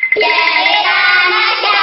Cerita Nasya.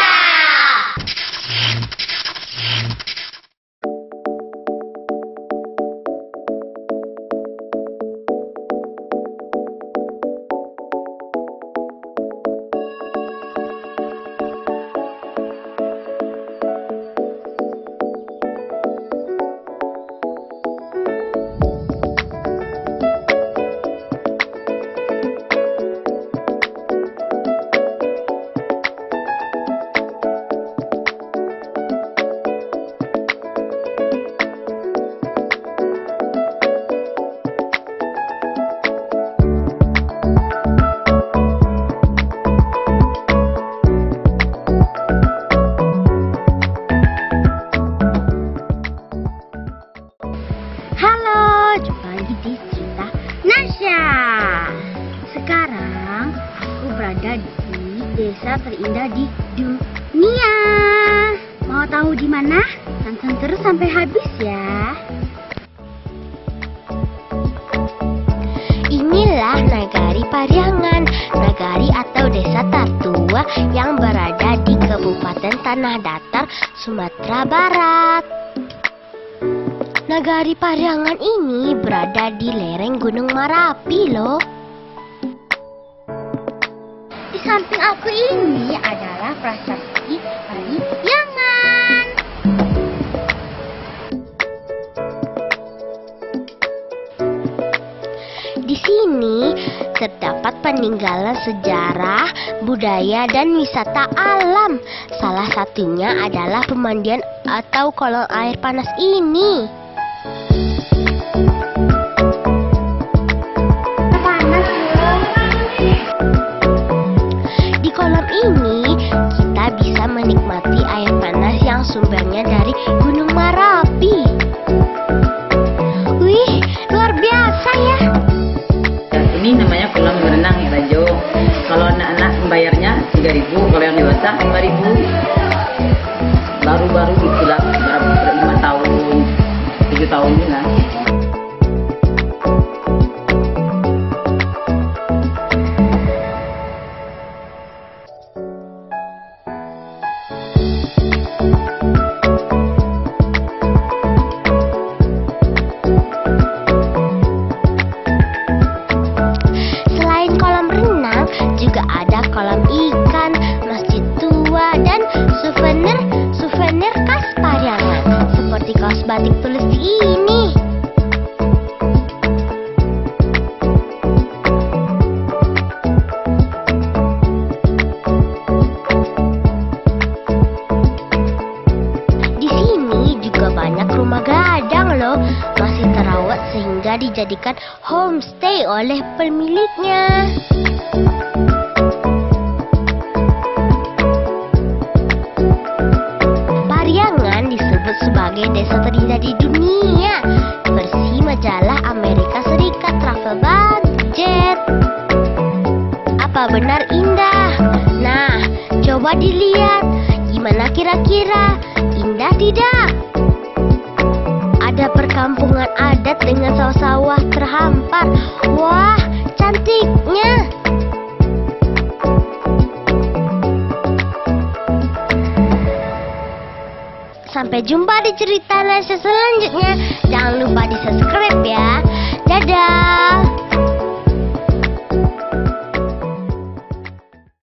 Halo, jumpa lagi di Cerita Nasya. Sekarang aku berada di desa terindah di dunia. Mau tahu di mana? Tonton terus sampai habis ya. Inilah Nagari Pariangan, nagari atau desa tertua yang berada di Kabupaten Tanah Datar, Sumatera Barat. Nagari Pariangan ini berada di lereng Gunung Merapi loh. Di samping aku ini adalah Prasasti Pariangan. Di sini terdapat peninggalan sejarah, budaya, dan wisata alam. Salah satunya adalah pemandian atau kolam air panas ini. Di kolam ini kita bisa menikmati air panas yang sumbernya dari Gunung Merapi. Wih, luar biasa ya. Ini namanya kolam berenang ya Rajo. Kalau anak-anak membayarnya 3.000, kalau yang dewasa 5.000. Baru-baru itulah berapa 5 tahun, 7 tahun ini lah. Juga ada kolam ikan, masjid tua, dan souvenir khas Pariangan seperti kaos batik tulis ini. Di sini juga banyak rumah gadang loh, masih terawat sehingga dijadikan homestay oleh pemiliknya. Pariangan disebut sebagai desa terindah di dunia versi majalah Amerika Serikat Travel Budget. Apa benar indah? Nah, coba dilihat. Gimana kira-kira? Indah tidak? Ada perkampungan adat dengan sawah-sawah terhampar. Wah, cantiknya. Sampai jumpa di Cerita Nasya selanjutnya. Jangan lupa di subscribe ya. Dadah.